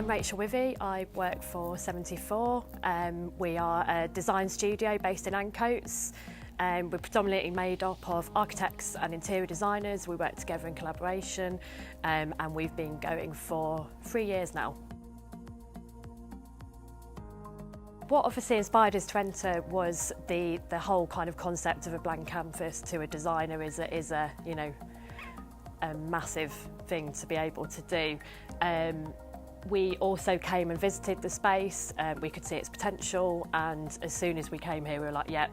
I'm Rachel Wivey. I work for 74. We are a design studio based in N08. We're predominantly made up of architects and interior designers. We work together in collaboration, and we've been going for 3 years now. What obviously inspired us to enter was the whole kind of concept of a blank canvas to a designer is a massive thing to be able to do. We also came and visited the space. We could see its potential, and as soon as we came here we were like, yeah,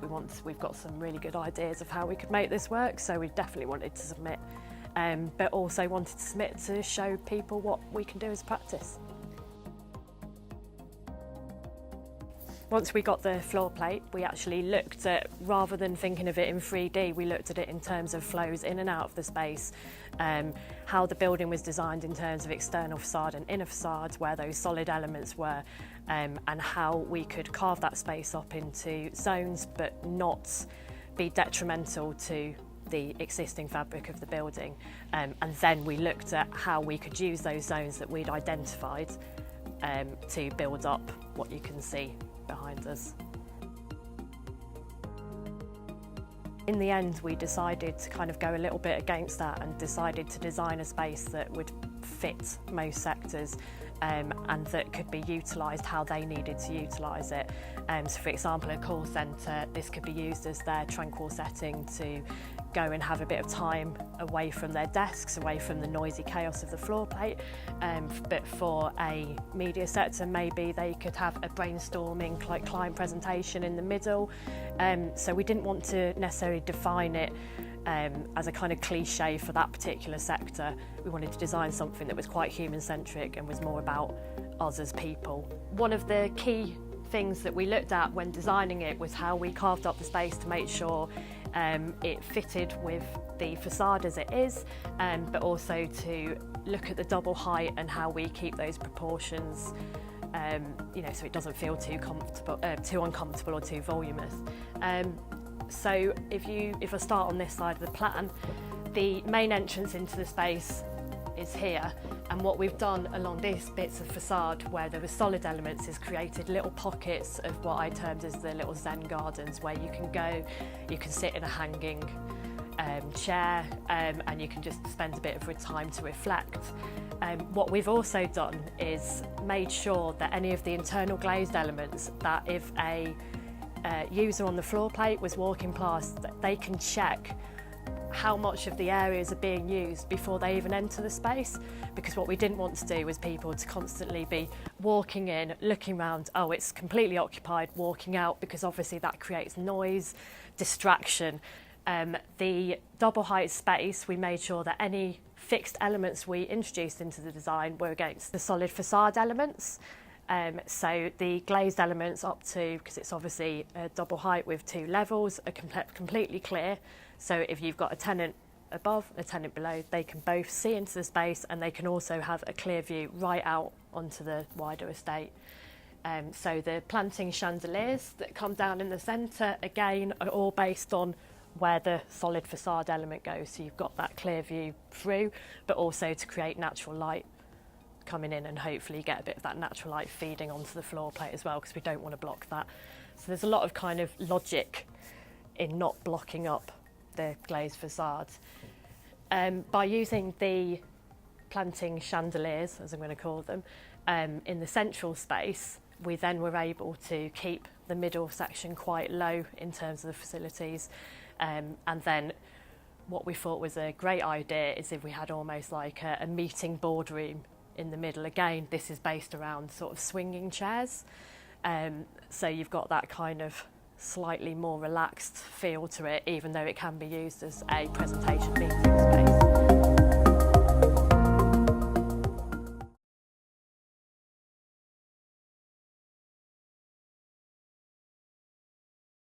we've got some really good ideas of how we could make this work, so we definitely wanted to submit, but also wanted to submit to show people what we can do as a practice. Once we got the floor plate, we actually looked at, rather than thinking of it in 3D, we looked at it in terms of flows in and out of the space, how the building was designed in terms of external facade and inner facade, where those solid elements were, and how we could carve that space up into zones but not be detrimental to the existing fabric of the building. And then we looked at how we could use those zones that we'd identified to build up what you can see behind us. In the end, we decided to kind of go a little bit against that and decided to design a space that would fit most sectors, and that could be utilised how they needed to utilise it. So for example, a call centre, this could be used as their tranquil setting to go and have a bit of time away from their desks, away from the noisy chaos of the floor plate. But for a media sector, maybe they could have a brainstorming client presentation in the middle. So we didn't want to necessarily define it as a kind of cliche for that particular sector. We wanted to design something that was quite human-centric and was more about us as people. One of the key things that we looked at when designing it was how we carved up the space to make sure it fitted with the facade as it is, but also to look at the double height and how we keep those proportions, so it doesn't feel too uncomfortable or too voluminous. So if I start on this side of the plan, the main entrance into the space is here, and what we've done along these bits of facade where there were solid elements is created little pockets of what I termed as the little Zen gardens, where you can go, you can sit in a hanging chair, and you can just spend a bit of time to reflect. What we've also done is made sure that any of the internal glazed elements, that if a user on the floor plate was walking past, that they can check how much of the areas are being used before they even enter the space, because what we didn't want to do was people to constantly be walking in, looking around, oh, it's completely occupied, walking out, because obviously that creates noise, distraction. The double height space, we made sure that any fixed elements we introduced into the design were against the solid facade elements. So the glazed elements up to, because it's obviously a double height with 2 levels, are completely clear. So if you've got a tenant above, a tenant below, they can both see into the space, and they can also have a clear view right out onto the wider estate. So the planting chandeliers that come down in the centre, again, are all based on where the solid facade element goes. So you've got that clear view through, but also to create natural light coming in and hopefully get a bit of that natural light feeding onto the floor plate as well, because we don't want to block that. So there's a lot of kind of logic in not blocking up the glazed facade. By using the planting chandeliers, as I'm going to call them, in the central space, we then were able to keep the middle section quite low in terms of the facilities. And then what we thought was a great idea is if we had almost like a meeting boardroom in the middle. Again, this is based around sort of swinging chairs. So you've got that kind of slightly more relaxed feel to it, even though it can be used as a presentation meeting space.